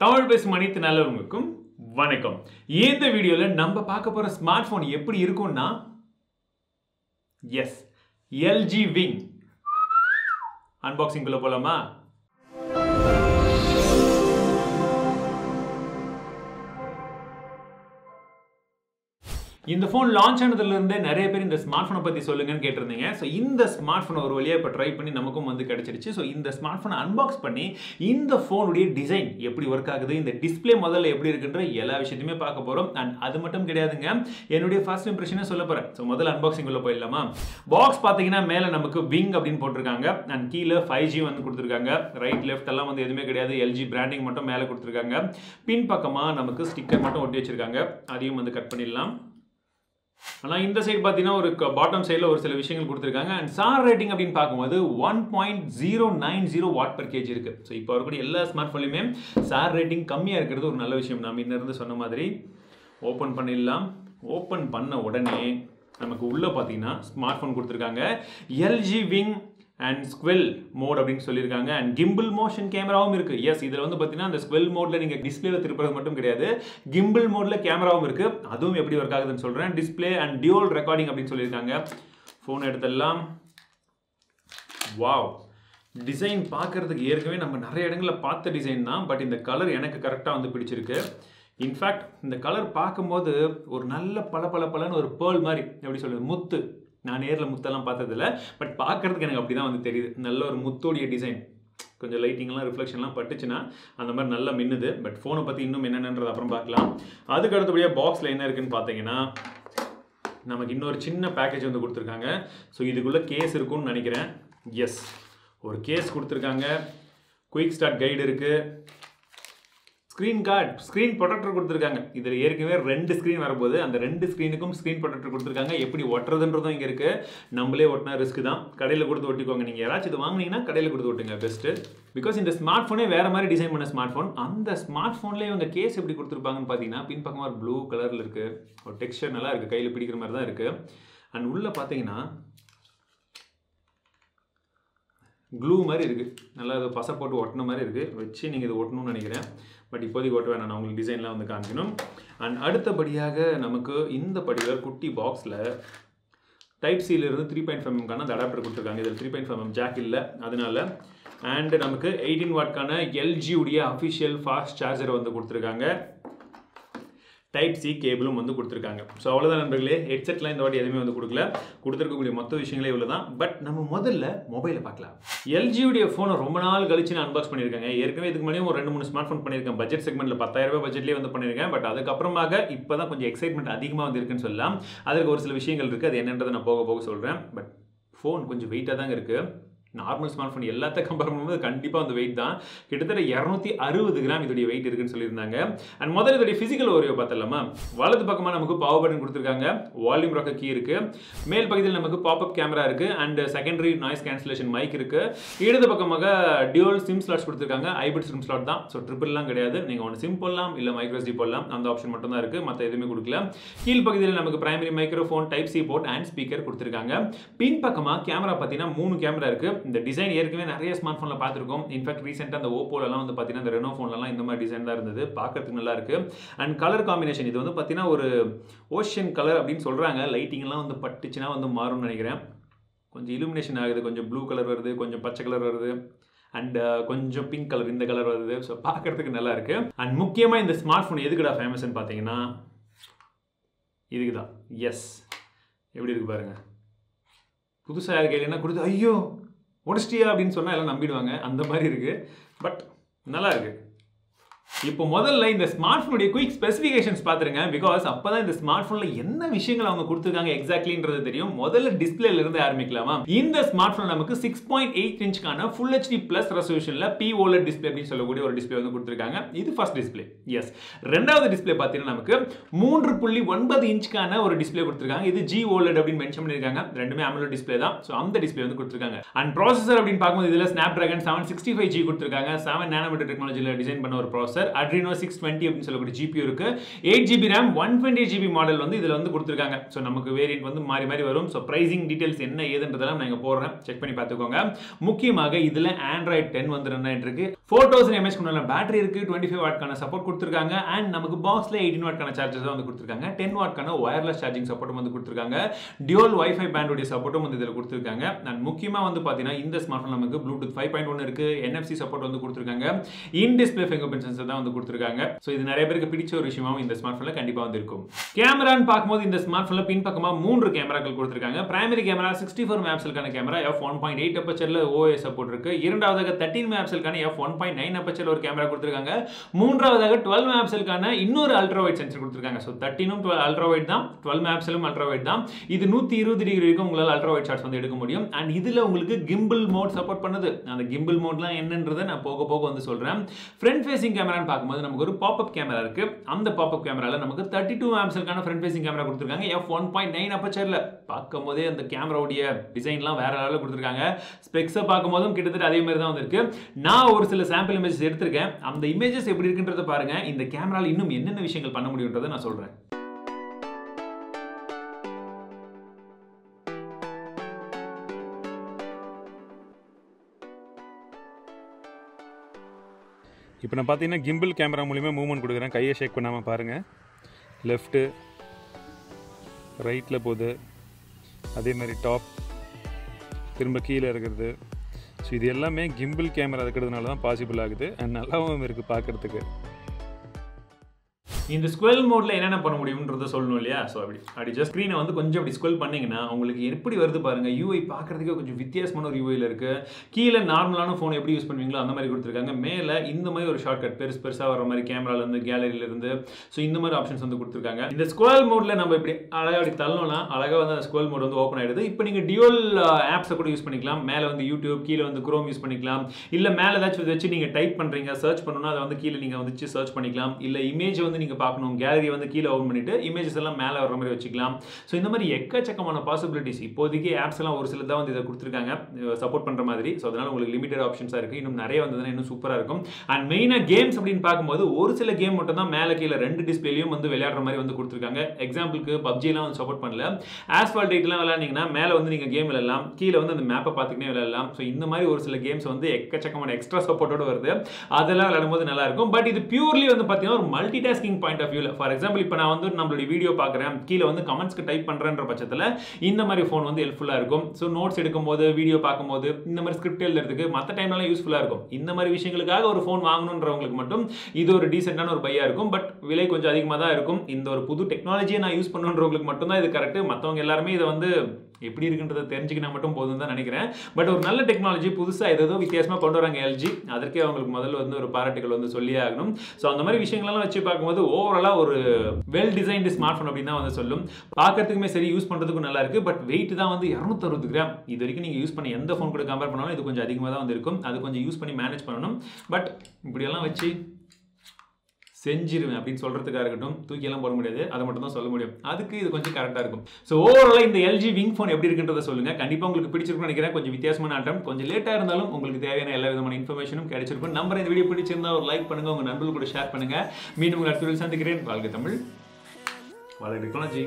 தமிழ் பேசும் அனைத்து நல்லவங்களுக்கும் வணக்கம். இந்த வீடியோல நம்ம பார்க்க போற ஸ்மார்ட் போன் எப்படி இருக்கும்னா எஸ் LG Wing அன்பாக்சிங் குள்ள போலாமா? இந்த ஃபோன் லான்ச் ஆனதுல இருந்தே நிறைய பேர் இந்த ஸ்மார்ட் போனை பத்தி சொல்லுங்கன்னு கேட்டிருந்தீங்க. ஸோ இந்த ஸ்மார்ட் போன் ஒரு வழியா இப்போ ட்ரை பண்ணி நமக்கும் வந்து கிடைச்சிருச்சு. ஸோ இந்த ஸ்மார்ட் போனை அன்பாக்ஸ் பண்ணி இந்த ஃபோனுடைய டிசைன் எப்படி ஒர்க் ஆகுது, இந்த டிஸ்பிளே முதல்ல எப்படி இருக்குன்ற எல்லா விஷயத்தையுமே பார்க்க போறோம். அண்ட் அது மட்டும் கிடையாதுங்க, என்னுடைய ஃபர்ஸ்ட் இம்ப்ரெஷனை சொல்ல போறேன். ஸோ முதல்ல அன்பாக்சிங் உள்ள போயிடலாமா? பாக்ஸ் பார்த்தீங்கன்னா மேலே நமக்கு விங் அப்படின்னு போட்டிருக்காங்க அண்ட் கீழே 5G வந்து கொடுத்துருக்காங்க. ரைட் லெஃப்ட் எல்லாம் வந்து எதுவுமே கிடையாது, LG பிராண்டிங் மட்டும் மேலே கொடுத்துருக்காங்க. பின் பக்கமா நமக்கு ஸ்டிக்கர் மட்டும் ஒட்டி வச்சிருக்காங்க, அதையும் வந்து கட் பண்ணிடலாம். ஆனால் இந்த சைடு பார்த்தீங்கன்னா ஒரு பாட்டம் சைடில் ஒரு சில விஷயங்கள் கொடுத்துருக்காங்க. அண்ட் சார் ரேட்டிங் அப்படின்னு பார்க்கும்போது 1.090 வாட் per kg இருக்குது. ஸோ இப்போ வரக்கூடிய எல்லா ஸ்மார்ட் ஃபோன்லையுமே சார் ரேட்டிங் கம்மியாக இருக்கிறது ஒரு நல்ல விஷயம். நாம் இன்னிருந்து சொன்ன மாதிரி ஓப்பன் பண்ணிடலாம். ஓப்பன் பண்ண உடனே நமக்கு உள்ளே பார்த்தீங்கன்னா ஸ்மார்ட் ஃபோன் கொடுத்துருக்காங்க. LG Wing அண்ட் ஸ்குவெல் மோட் அப்படின்னு சொல்லியிருக்காங்க. அண்ட் கிம்பிள் மோஷன் கேமராவும் இருக்குது. எஸ், இதில் வந்து பார்த்தீங்கன்னா அந்த ஸ்குவெல் மோடில் நீங்கள் டிஸ்பிளேல திருப்புறது மட்டும் கிடையாது, கிம்பிள் மோடில் கேமராவும் இருக்குது. அதுவும் எப்படி ஒர்க் ஆகுதுன்னு சொல்கிறேன். டிஸ்பிளே அண்ட் டியூவல் ரெக்கார்டிங் அப்படின்னு சொல்லியிருக்காங்க. ஃபோன் எடுத்துடலாம். வாவ், டிசைன் பார்க்குறதுக்கு ஏற்கனவே நம்ம நிறைய இடங்களில் பார்த்த டிசைன் தான். பட் இந்த கலர் எனக்கு கரெக்டாக வந்து பிடிச்சிருக்கு. இன்ஃபேக்ட் இந்த கலர் பார்க்கும்போது ஒரு நல்ல பளபளன்னு ஒரு பேர்ல் மாதிரி, எப்படி சொல்கிறது, முத்து. நான் நேரில் முத்தெல்லாம் பார்த்ததில்ல, பட் பார்க்குறதுக்கு எனக்கு அப்படி தான் வந்து தெரியுது. நல்ல ஒரு முத்தோடைய டிசைன். கொஞ்சம் லைட்டிங்லாம் ரிஃப்ளெக்ஷன்லாம் பட்டுச்சுன்னா அந்த மாதிரி நல்லா மின்னுது. பட் ஃபோனை பற்றி இன்னும் என்னென்னது அப்புறம் பார்க்கலாம். அதுக்கு அடுத்தபடியாக பாக்ஸில் என்ன இருக்குன்னு பார்த்தீங்கன்னா நமக்கு இன்னொரு சின்ன பேக்கேஜ் வந்து கொடுத்துருக்காங்க. ஸோ இதுக்குள்ளே கேஸ் இருக்குன்னு நினைக்கிறேன். எஸ், ஒரு கேஸ் கொடுத்துருக்காங்க. குயிக் ஸ்டார்ட் கைடு இருக்குது. ஸ்க்ரீன் கார்டு, ஸ்க்ரீன் ப்ரொடெக்டர் கொடுத்துருக்காங்க. இதில் ஏற்கனவே 2 ஸ்க்ரீன் வரப்போகுது. அந்த 2 ஸ்க்ரீனுக்கும் ஸ்க்ரீன் ப்ரொடெக்டர் கொடுத்துருக்காங்க. எப்படி ஒட்டுறதுன்றதும் இங்கே இருக்குது. நம்மளே ஒட்டினா ரிஸ்க் தான், கடையில் கொடுத்து ஒட்டிக்கோங்க. நீங்கள் யாராச்சும் இது வாங்கினீங்கன்னா கடையில் கொடுத்து ஒட்டுங்க பெஸ்ட்டு. பிகாஸ் இந்த ஸ்மார்ட் ஃபோனே வேறு மாதிரி டிசைன் பண்ண ஸ்மார்ட் ஃபோன். அந்த ஸ்மார்ட் ஃபோன்லேயே இவங்க கேஸ் எப்படி கொடுத்துருப்பாங்கன்னு பார்த்தீங்கன்னா பின் பக்கமாக ஒரு ப்ளூ கலரில் இருக்குது. ஒரு டெக்ஸ்சர் நல்லா இருக்குது, கையில் பிடிக்கிற மாதிரி தான் இருக்குது. அண்ட் உள்ளே பார்த்தீங்கன்னா க்ளூ மாதிரி இருக்குது. நல்லா அது பசை போட்டு ஒட்டின மாதிரி இருக்குது. வச்சு நீங்கள் இது ஒட்டணும்னு நினைக்கிறேன். பட் இப்போதைக்கு ஒட்ட வேணாம், நான் உங்களுக்கு டிசைன்லாம் வந்து காமிக்கணும். அண்ட் அடுத்தபடியாக நமக்கு இந்த படியில் குட்டி பாக்ஸில் டைப் சியிலிருந்து 3.5mm அடாப்டர் கொடுத்துருக்காங்க. இதில் 3.5mm ஜாக் இல்லை, அதனால. அண்ட் நமக்கு 18 வாட்கான LG உடைய அஃபிஷியல் ஃபாஸ்ட் சார்ஜரை வந்து கொடுத்துருக்காங்க. டைப் சி கேபிளும் வந்து கொடுத்துருக்காங்க. ஸோ அவ்வளோதான் நண்பர்களே. ஹெட்செட்லாம் இந்த வாட்டி எதுவுமே வந்து கொடுக்கல. கொடுத்துருக்கக்கூடிய மொத்த விஷயங்களே இவ்வளோ தான். பட் நம்ம முதல்ல மொபைலை பார்க்கலாம். LGயுடைய ஃபோனை ரொம்ப நாள் கழிச்சு நான் அன்பாக்ஸ் பண்ணியிருக்கேன். ஏற்கனவே இதுக்கு முன்னாடி ஒரு 2-3 ஸ்மார்ட் ஃபோன் பண்ணியிருக்கேன். பட்ஜெட் செக்மெண்ட்டில் 10,000 ரூபாய் பட்ஜெட்லேயே வந்து பண்ணியிருக்கேன். பட் அதுக்கப்புறமாக இப்போ தான் கொஞ்சம் எக்ஸைட்மெண்ட் அதிகமாக வந்து இருக்குன்னு சொல்லலாம். அதுக்கு ஒரு சில விஷயங்கள் இருக்குது, அது என்னன்றதை நான் போக சொல்கிறேன். பட் ஃபோன் கொஞ்சம் வெயிட்டாக தாங்க இருக்குது. நார்மல் ஸ்மார்ட் ஃபோன் எல்லாத்தையும் கம்பேர் பண்ணும்போது கண்டிப்பாக வந்து வெயிட் தான். கிட்டத்தட்ட 260 கிராம் இதோடைய வெயிட் இருக்குன்னு சொல்லியிருந்தாங்க. அண்ட் முதல்ல இதோடைய ஃபிசிக்கல் ஓரியோ பார்த்தலாமா? வலது பக்கமாக நமக்கு பவர் பட்டன் கொடுத்துருக்காங்க. வால்யூம் ராக்கர் கீ இருக்குது. மேல் பகுதியில் நமக்கு பாப்அப் கேமரா இருக்குது. And secondary noise cancellation mic இருக்குது. இடது பக்கமாக டியூவல் சிம் ஸ்லாட்ஸ் கொடுத்துருக்காங்க. ஹைபிரிட் சிம் ஸ்லாட் தான். ஸோ ட்ரிபிள்லாம் கிடையாது. நீங்கள் ஒன்று சிம் போடலாம், இல்லை மைக்ரோஎஸ்டி போடலாம். அந்த ஆப்ஷன் மட்டும் தான் இருக்குது, மற்ற எதுவுமே கொடுக்கல. கீழ் பகுதியில் நமக்கு primary microphone, type C port and speaker கொடுத்துருக்காங்க. பின் பக்கமாக கேமரா பார்த்தீங்கன்னா 3 கேமரா இருக்குது. இந்த டிசைன் ஏற்கனவே நிறைய ஸ்மார்ட் ஃபோனில் பார்த்துருக்கோம். இன்ஃபேக்ட் ரீசெண்டாக அந்த ஓப்போலலாம் வந்து பார்த்தீங்கன்னா இந்த ரெனோ ஃபோன்லாம் இந்த மாதிரி டிசைன் தான் இருந்தது. பார்க்கறதுக்கு நல்லா இருக்கு. அண்ட் கலர் காம்பினேஷன் இது வந்து பார்த்தீங்கன்னா ஒரு ஓஷன் கலர் அப்படின்னு சொல்கிறாங்க. லைட்டிங்லாம் வந்து பட்டுச்சுன்னா வந்து மாறும்னு நினைக்கிறேன். கொஞ்சம் இலுமினேஷன் ஆகுது. கொஞ்சம் ப்ளூ கலர் வருது, கொஞ்சம் பச்சை கலர் வருது, அண்ட் கொஞ்சம் பிங்க் கலர் இந்த கலர் வருது. ஸோ பார்க்கறதுக்கு நல்லா இருக்கு. அண்ட் முக்கியமாக இந்த ஸ்மார்ட் ஃபோன் எதுக்குடா ஃபேமஸ்ன்னு பார்த்தீங்கன்னா இதுக்கு தான். எஸ், எப்படி இருக்கு பாருங்க. புதுசாக யார் கையில் என்ன கொடுத்து ஐயோ உடச்சிட்டியா அப்படின்னு சொன்னால் எல்லாம் நம்பிடுவாங்க. அந்த மாதிரி இருக்குது. பட் நல்லா இருக்குது. இப்போ முதல்ல இந்த ஸ்மார்ட் ஃபோனுடைய குயிக் ஸ்பெசிஃபிகேஷன்ஸ் பார்த்துருங்க. பிகாஸ் அப்போ தான் இந்த ஸ்மார்ட் ஃபோனில் என்ன விஷயங்கள் அவங்க கொடுத்துருக்காங்க எக்ஸாக்ட்லின்றது தெரியும். முதல்ல டிஸ்பிளேல இருந்து ஆரம்பிக்கலாமா? இந்த ஸ்மார்ட் ஃபோன் நமக்கு 6.8 இன்ச்க்கான ஃபுல் HD பிளஸ் ரெசல்யூஷனில் POLED டிஸ்பிளே அப்படின்னு சொல்லக்கூடிய ஒரு டிஸ்பிளே வந்து கொடுத்துருக்காங்க. இது ஃபர்ஸ்ட் டிஸ்பிளே. எஸ், ரெண்டாவது டிஸ்பிளே பார்த்தீங்கன்னா நமக்கு 3.9 இன்ச்க்கான ஒரு டிஸ்பிளே கொடுத்துருக்காங்க. இது GOLED அப்படின்னு மென்ஷன் பண்ணியிருக்காங்க. ரெண்டுமே AMOLED டிஸ்பிளே தான். ஸோ அந்த டிஸ்பிளே வந்து கொடுத்துருக்காங்க. அண்ட் ப்ராசஸர் அப்படின்னு பார்க்கும்போது இதில் Snapdragon 765G கொடுத்துருக்காங்க. 7 nm டெக்னாலஜியில் டிசைன் பண்ண ஒரு ப்ராசஸர். ப்ராசஸர், Adreno 620 அப்படின்னு சொல்லக்கூடிய GPU இருக்கு, 8GB RAM, 128GB மாடல் வந்து இதுல வந்து கொடுத்திருக்காங்க. சோ நமக்கு வேரியன்ட் வந்து மாறி மாறி வரும். சோ பிரைசிங் டீடைல்ஸ் என்ன ஏதுன்றதெல்லாம் நான் இங்க போடுறேன், செக் பண்ணி பார்த்துக்கோங்க. முக்கியமாக இதுல Android 10 வந்து ரன் ஆயிட்டு இருக்கு, 4000 mAh கொண்ட பேட்டரி இருக்கு, 25 வாட்கான சப்போர்ட் கொடுத்திருக்காங்க. அண்ட் நமக்கு பாக்ஸ்ல 18 வாட்கான சார்ஜர் வந்து கொடுத்திருக்காங்க, 10 வாட்கான வயர்லெஸ் சார்ஜிங் சப்போர்ட் வந்து கொடுத்திருக்காங்க, டியூவல் வைஃபை பேண்ட் உடைய சப்போர்ட்டும் வந்து இதுல கொடுத்திருக்காங்க. அண்ட் முக்கியமா வந்து பாத்தீங்கன்னா இந்த ஸ்மார்ட் போன் நமக்கு ப்ளூடூத் 5.1 இருக்கு, NFC சப்போர்ட் வந்து கொடுத்திருக்காங்க, இன் டிஸ்ப்ளே ஃபிங்கர்பிரிண்ட் சென்சர் தான் வந்து கொடுத்திருக்காங்க. சோ இது நிறைய பேருக்கு பிடிச்ச ஒரு விஷயமாவும் இந்த ஸ்மார்ட் போன்ல கண்டிப்பா வந்து இருக்கும். கேமரான்னு பார்க்கும்போது இந்த ஸ்மார்ட் போன்ல பின்பக்கமா 3 கேமராக்கள் கொடுத்திருக்காங்க. பிரைமரி கேமரா 64 மெகாபிக்சலுக்கான கேமரா f1.8 அப்பச்சர்ல OIS சப்போர்ட் இருக்கு. இரண்டாவதாக 13 மெகாபிக்சலுக்கான f1.9 அப்பச்சர்ல ஒரு கேமரா கொடுத்திருக்காங்க. மூன்றாவதாக 12 மெகாபிக்சலுக்கான இன்னொரு அல்ட்ரா வைட் சென்சார் கொடுத்திருக்காங்க. சோ 13ம் அல்ட்ரா வைட் தான், 12 மெகாபிக்சலும் அல்ட்ரா வைட் தான். இது 120 டிகிரி வரைக்கும் உங்களால அல்ட்ரா வைட் ஷாட்ஸ் வந்து எடுக்க முடியும். அண்ட் இதுல உங்களுக்கு கிம்பிள் மோட் சப்போர்ட் பண்ணுது. அந்த கிம்பிள் மோட்லாம் என்னன்றதை நான் போக போக வந்து சொல்றேன். ஃப்ரண்ட் ஃபேசிங் கேமரான்னு பார்க்கும்போது நமக்கு ஒரு பாப்அப் கேமரா இருக்கு. அந்த பாப்அப் கேமரால நமக்கு 32 மெகாபிக்சலுக்கான ஃப்ரண்ட் ஃபேசிங் கேமரா கொடுத்திருக்காங்க, f1.9 அப்பச்சர்ல. பார்க்கும்போதே அந்த கேமராவுடைய டிசைன்லாம் வேற லெவல்ல கொடுத்திருக்காங்க. ஸ்பெக்ஸை பார்க்கும்போதும் கிட்டத்தட்ட அதே மாதிரி தான் வந்திருக்கு. நான் ஒரு சில சாம்பிள் இமேஜஸ் எடுத்திருக்கேன். அந்த இமேஜஸ் எப்படி இருக்குன்றதை பாருங்க. இந்த கேமரால இன்னும் என்னென்ன விஷயங்கள் பண்ண முடியும்ன்றதை நான் சொல்றேன். இப்போ நான் பார்த்தீங்கன்னா கிம்பிள் கேமரா மூலிமா மூவ்மெண்ட் கொடுக்குறேன். கையை ஷேக் பண்ணாமல் பாருங்கள். லெஃப்ட்டு ரைட்டில் போகுது, அதே மாதிரி டாப் திரும்ப கீழே இருக்கிறது. ஸோ இது எல்லாமே கிம்பிள் கேமரா இருக்கிறதுனால தான் பாசிபிள் ஆகுது. அண்ட் நல்லாவும் இருக்குது பார்க்குறதுக்கு. இந்த ஸ்குவெல் மோட்ல என்னென்ன பண்ண முடியும்ன்றதை சொல்லணும் இல்லையா? ஸோ அப்படி ஜஸ்ட் ஸ்க்ரீனை வந்து கொஞ்சம் அப்படி ஸ்குவெல் பண்ணிங்கன்னா உங்களுக்கு எப்படி வருது பாருங்க. யூஐ பார்க்குறதுக்கே கொஞ்சம் வித்தியாசமான ஒரு யூஐயில் இருக்குது. கீழே நார்மலான ஃபோன் எப்படி யூஸ் பண்ணுவீங்களோ அந்த மாதிரி கொடுத்துருக்காங்க. மேலே இந்த மாதிரி ஒரு ஷார்ட்கட் பெருசாக வர மாதிரி கேமராலேருந்து கேலரியிலேருந்து ஸோ இந்த மாதிரி ஆப்ஷன்ஸ் வந்து கொடுத்துருக்காங்க. இந்த ஸ்குவெல் மோடில் நம்ம இப்படி அழகாக அப்படி தள்ளணும்னா அழகாக வந்து அந்த ஸ்குவெல் மோட் வந்து ஓப்பன் ஆகிடுது. இப்போ நீங்கள் டியூவல் ஆப்ஸை கூட யூஸ் பண்ணிக்கலாம். மேலே வந்து யூடியூப், கீழே வந்து குரோம் யூஸ் பண்ணிக்கலாம். இல்லை மேலே ஏதாச்சும் வச்சு நீங்கள் டைப் பண்ணுறீங்க, சர்ச் பண்ணணும்னா அதை வந்து கீழே நீங்கள் வந்து சர்ச் பண்ணிக்கலாம். இல்லை இமேஜ் வந்து நீங்கள் பார்க்கணும், கேலரி வந்து கீழே ஓபன் பண்ணிட்டு இமேஜஸ் எல்லாம் மேலே வர மாதிரி வச்சுக்கலாம். ஸோ இந்த மாதிரி எக்கச்சக்கமான பாசிபிலிட்டிஸ் இப்போதைக்கு ஆப்ஸ் எல்லாம் ஒரு சில தான் வந்து இதை கொடுத்துருக்காங்க சப்போர்ட் பண்ணுற மாதிரி. ஸோ அதனால உங்களுக்கு லிமிடெட் ஆப்ஷன்ஸாக இருக்குது. இன்னும் நிறைய வந்ததுன்னா இன்னும் சூப்பராக இருக்கும். அண்ட் மெயினாக கேம்ஸ் அப்படின்னு பார்க்கும்போது ஒரு சில கேம் மட்டும் தான் மேலே கீழே 2 டிஸ்பிளேலையும் வந்து விளையாடுற மாதிரி வந்து கொடுத்துருக்காங்க. எக்ஸாம்பிளுக்கு பப்ஜிலாம் வந்து சப்போர்ட் பண்ணல. ஆஸ்பால்ட் 8 விளையாடிங்கன்னா மேலே வந்து நீங்கள் கேம் விளையாடலாம், கீழே வந்து அந்த மேப்பை பார்த்துக்கிட்டே விளையாடலாம். ஸோ இந்த மாதிரி ஒரு சில கேம்ஸ் வந்து எக்கச்சக்கமான எக்ஸ்ட்ரா சப்போர்ட்டோடு வருது. அதெல்லாம் விளையாடும்போது நல்லா இருக்கும். பட் இது பியூர்லி வந்து பார்த்தீங்கன்னா ஒரு மல்டி டாஸ்கிங் பாயிண்ட் ஆஃப் வியூவில். ஃபார் எக்ஸாம்பிள் இப்போ நான் வந்து நம்மளுடைய வீடியோ பார்க்குறேன், கீழே வந்து கமெண்ட்ஸ்க்கு டைப் பண்ணுறன்ற பட்சத்தில் இந்த மாதிரி ஃபோன் வந்து ஹெல்ப்ஃபுல்லாக இருக்கும். ஸோ நோட்ஸ் எடுக்கும்போது, வீடியோ பார்க்கும்போது, இந்த மாதிரி ஸ்கிரிப்ட் எழுதுறதுக்கு மற்ற டைம்லாம் யூஸ்ஃபுல்லாக இருக்கும். இந்த மாதிரி விஷயங்களுக்காக ஒரு ஃபோன் வாங்கணுன்றவங்களுக்கு மட்டும் இது ஒரு டீசென்டான ஒரு பையாக இருக்கும். பட் விலை கொஞ்சம் அதிகமாக தான் இருக்கும். இந்த ஒரு புது டெக்னாலஜியை நான் யூஸ் பண்ணுன்றவங்களுக்கு மட்டும்தான் இது கரெக்ட். மற்றவங்க எல்லாருமே இதை வந்து எப்படி இருக்குன்றதை தெரிஞ்சுக்கினா மட்டும் போதும் தான் நினைக்கிறேன். பட் ஒரு நல்ல டெக்னாலஜி புதுசாக ஏதோ வித்தியாசமாக கொண்டு வராங்க எல்ஜி. அதற்கே அவங்களுக்கு முதல்ல வந்து ஒரு பாராட்டுகள் வந்து சொல்லியே ஆகணும். ஸோ அந்த மாதிரி விஷயங்கள்லாம் வச்சு பார்க்கும்போது ஓவராலாக ஒரு வெல் டிசைன்டு ஸ்மார்ட் ஃபோன் அப்படின்னு தான் வந்து சொல்லும். பார்க்கறதுக்குமே சரி, யூஸ் பண்ணுறதுக்கும் நல்லா இருக்குது. பட் வெயிட் தான் வந்து 260 கிராம். இது வரைக்கும் நீங்கள் யூஸ் பண்ணி எந்த ஃபோன் கூட கம்பேர் பண்ணாலும் இது கொஞ்சம் அதிகமாக தான் வந்து இருக்கும். அது கொஞ்சம் யூஸ் பண்ணி மேனேஜ் பண்ணணும். பட் இப்படியெல்லாம் வச்சு செஞ்சிருவேன் அப்படின்னு சொல்கிறதுக்காக இருக்கட்டும், தூக்கியெல்லாம் போட முடியாது, அதை மட்டும் தான் சொல்ல முடியும். அதுக்கு இது கொஞ்சம் கரெக்டாக இருக்கும். ஸோ ஓவராலாக இந்த எல்ஜி விங் ஃபோன் எப்படி இருக்குன்றதை சொல்லுங்கள். கண்டிப்பாக உங்களுக்கு பிடிச்சிருக்குன்னு நினைக்கிறேன். கொஞ்சம் வித்தியாசமான ஆட்டம், கொஞ்சம் லேட்டாக இருந்தாலும் உங்களுக்கு தேவையான எல்லா விதமான இன்ஃபர்மேஷனும் கிடைச்சிருக்கும். நம்பர் இந்த வீடியோ பிடிச்சிருந்தா ஒரு லைக் பண்ணுங்கள், உங்கள் நண்பர்கள் கூட ஷேர் பண்ணுங்கள். மீண்டும் உங்கள் அடுத்த வீடியோ சந்திக்கிறேன். வாழ்க தமிழ், வாழ்க டெக்னாலஜி.